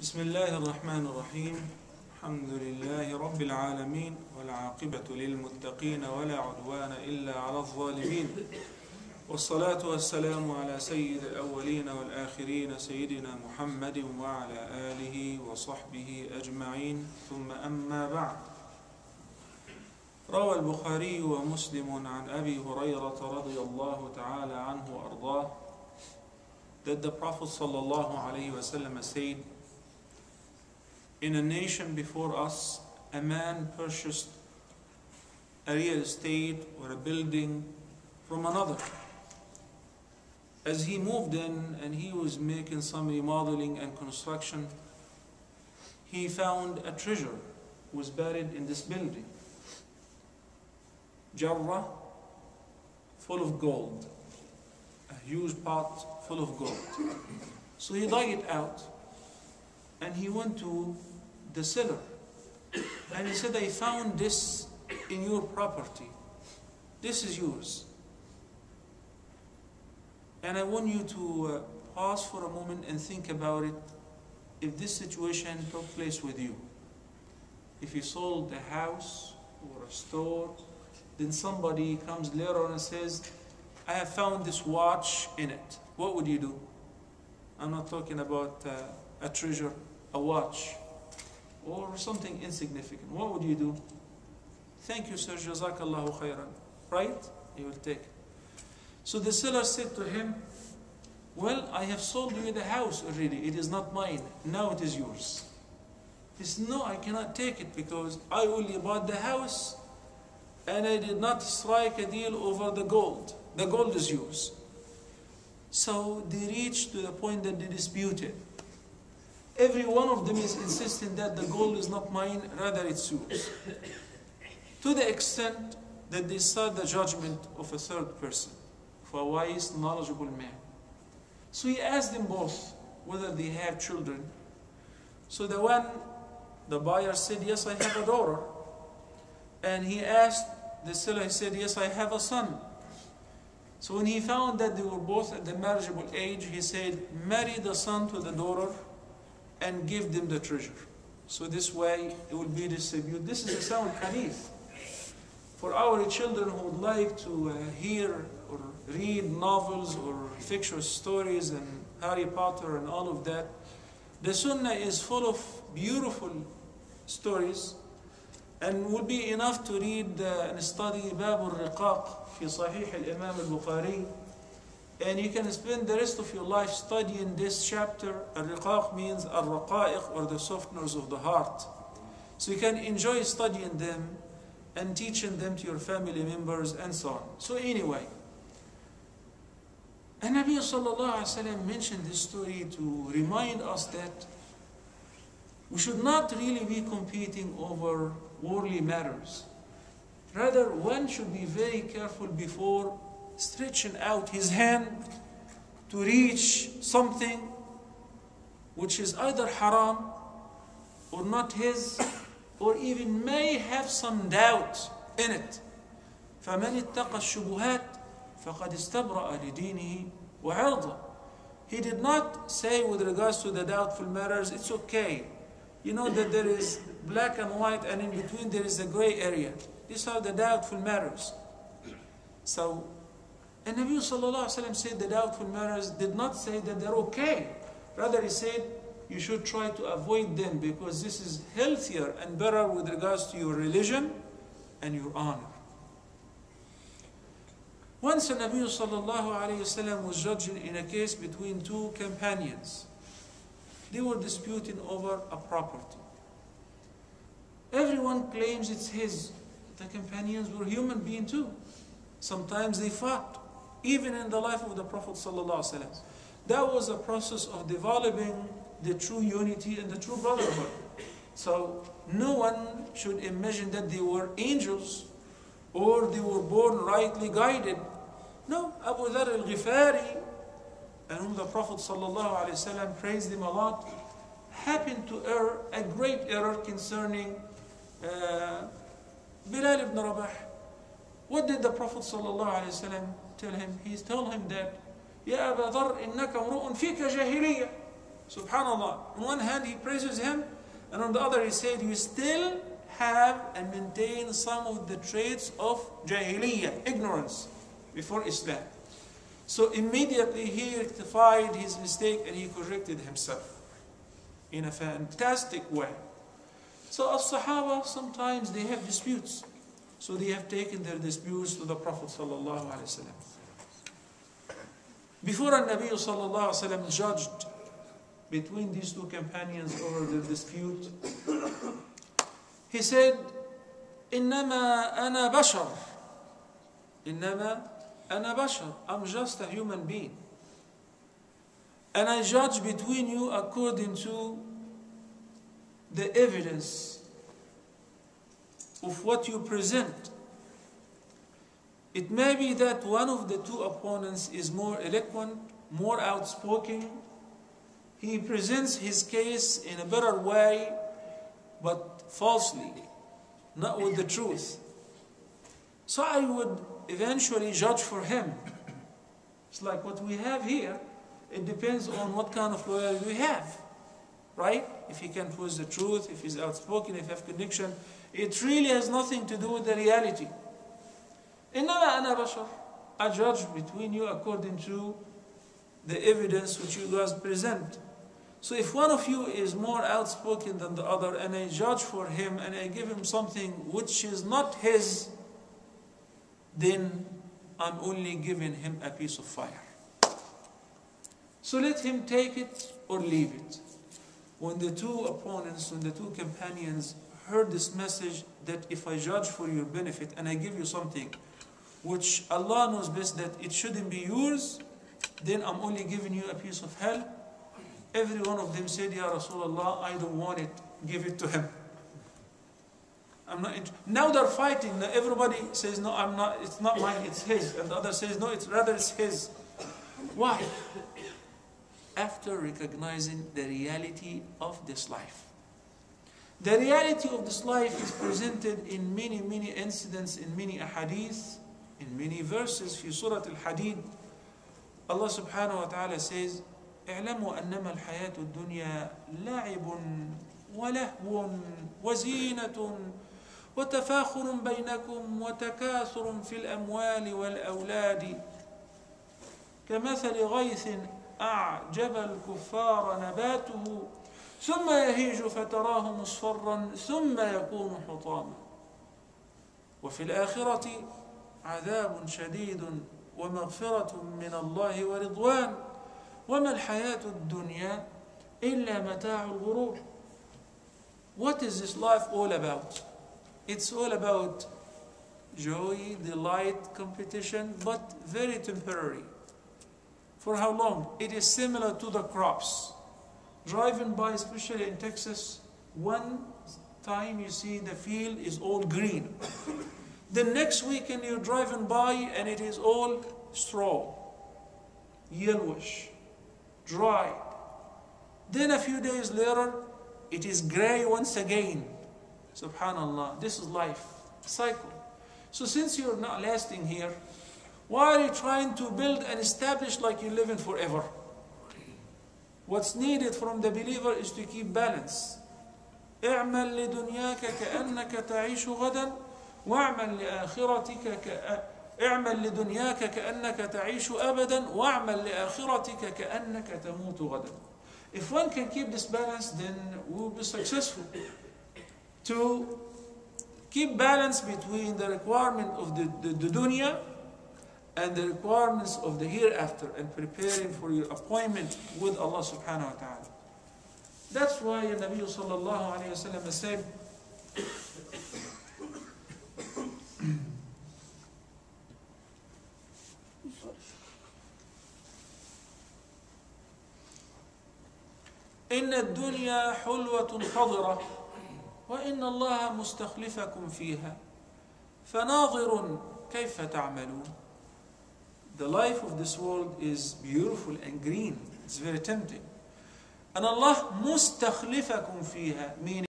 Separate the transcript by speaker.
Speaker 1: بسم الله الرحمن الرحيم الحمد لله رب العالمين والعاقبة للمتقين ولا عدوان إلا على الظالمين والصلاة والسلام على سيد الأولين والآخرين سيدنا محمد وعلى آله وصحبه أجمعين ثم أما بعد. روى البخاري ومسلم عن أبي هريرة رضي الله تعالى عنه وأرضاه that the Prophet sallallahu alaihi wasallam said, in a nation before us, a man purchased a real estate or a building from another. As he moved in and he was making some remodeling and construction, he found a treasure was buried in this building. Jarrah, full of gold. A huge pot full of gold. So he dug it out and he went to the seller and he said, I found this in your property. This is yours. And I want you to pause for a moment and think about it. If this situation took place with you, if you sold a house or a store, then somebody comes later on and says, I have found this watch in it. What would you do? I'm not talking about a treasure, a watch, or something insignificant. What would you do? Thank you, sir, jazakallahu khairan. Right? You will take it. So the seller said to him, well, I have sold you the house already. It is not mine. Now it is yours. He said, no, I cannot take it because I only bought the house and I did not strike a deal over the gold. The gold is yours. So they reached to the point that they disputed. Every one of them is insisting that the gold is not mine, rather it's yours. To the extent that they sought the judgment of a third person, of a wise, knowledgeable man. So he asked them both whether they have children. So the buyer said, yes, I have a daughter. And he asked the seller, he said, yes, I have a son. So when he found that they were both at the marriageable age, he said, marry the son to the daughter and give them the treasure. So this way it will be distributed. This is a sound hadith. For our children who would like to hear or read novels or fictitious stories and Harry Potter and all of that, the Sunnah is full of beautiful stories and would be enough to read and study Bab al-Riqaq fi Sahih al-Imam al-Bukhari, and you can spend the rest of your life studying this chapter. Al-Riqaq means al-Raqa'iq, or the softeners of the heart. So you can enjoy studying them and teaching them to your family members and so on. So anyway, and Nabi sallallahu alaihi wasallam mentioned this story to remind us that we should not really be competing over worldly matters. Rather, one should be very careful before stretching out his hand to reach something which is either haram or not his, or even may have some doubt in it. فَمَنِ اتَّقَى الشُّبُهَاتِ فَقَدْ اسْتَبْرَأَ لِدِينِهِ وَعِرْضَهُ. He did not say with regards to the doubtful matters, it's okay. You know that there is black and white, and in between there is a gray area. These are the doubtful matters. So, and Nabi sallallahu alaihi wasallam said the doubtful matters did not say that they're okay. Rather, he said you should try to avoid them because this is healthier and better with regards to your religion and your honor. Once the Nabi sallallahu alaihi wasallam was judging in a case between two companions. They were disputing over a property. Everyone claims it's his. The companions were human beings too. Sometimes they fought, even in the life of the Prophet ﷺ. That was a process of developing the true unity and the true brotherhood. So no one should imagine that they were angels or they were born rightly guided. No, Abu Dharr al-Ghifari, and whom the Prophet ﷺ praised him a lot, happened to err a great error concerning Bilal ibn Rabah. What did the Prophet ﷺ tell him? He told him that, Ya Abu Dharr, innaka mru'un fika jahiliyyah. Subhanallah. On one hand, he praises him, and on the other, he said, you still have and maintain some of the traits of jahiliyyah, ignorance, before Islam. So immediately he rectified his mistake and he corrected himself in a fantastic way. So as-Sahaba, sometimes they have disputes. So they have taken their disputes to the Prophet sallallahu alaihi wasallam. Before Nabi sallallahu alaihi wasallam judged between these two companions over the dispute, he said, إِنَّمَا أَنَا بَشَرٌ إِنَّمَا أَنَا بَشَرٌ I'm just a human being. And I judge between you according to the evidence of what you present. It may be that one of the two opponents is more eloquent, more outspoken. He presents his case in a better way, but falsely, not with the truth. So I would eventually judge for him. It's like what we have here. It depends on what kind of lawyer we have, right? If he can prove the truth, if he's outspoken, if he has conviction, it really has nothing to do with the reality. إِنَّمَا أَنَا بَشَرٌ I judge between you according to the evidence which you guys present. So if one of you is more outspoken than the other, and I judge for him, and I give him something which is not his, then I'm only giving him a piece of fire. So let him take it or leave it. When the two opponents, when the two companions heard this message that if I judge for your benefit and I give you something which Allah knows best that it shouldn't be yours, then I'm only giving you a piece of hell. Every one of them said, Ya Rasulullah, I don't want it, give it to him. I'm not now they're fighting. Now everybody says, no, I'm not, it's not mine, it's his. And the other says, no, it's rather it's his. Why? After recognizing the reality of this life. The reality of this life is presented in many, many incidents, in many ahadith, in many verses. في Surah Al-Hadid, Allah subhanahu wa ta'ala says, اعلموا أنما الحياة الدنيا لعب ولهو وزينة وتفاخر بينكم وتكاثر في الأموال والأولاد كمثل غيث أعجب الكفار نباته ثم يهيج فتراه مصفرا ثم يكون حطاما وفي الآخرة عذاب شديد ومغفرة من الله ورضوان وما الحياة الدنيا إلا متاع الغرور. What is this life all about? It's all about joy, delight, competition, but very temporary. For how long? It is similar to the crops. Driving by, especially in Texas, one time you see the field is all green. The next weekend you're driving by and it is all straw, yellowish, dry. Then a few days later, it is gray once again. Subhanallah, this is life, cycle. So since you're not lasting here, why are you trying to build and establish like you're living forever? What's needed from the believer is to keep balance. اعمل لدنياك كأنك تعيش غدا واعمل لآخرتك اعمل لدنياك كأنك تعيش أبدا واعمل لآخرتك كأنك تموت غدا. If one can keep this balance, then we will be successful. To keep balance between the requirement of the dunya and the requirements of the hereafter and preparing for your appointment with Allah subhanahu wa ta'ala. That's why the Nabi sallallahu alayhi wa sallam said, إن الدنيا حلوة خضرة وإن الله مستخلفكم فيها فناظر كيف تعملون. The life of this world is beautiful and green. It's very tempting. And Allah مستخلفكم فيها, meaning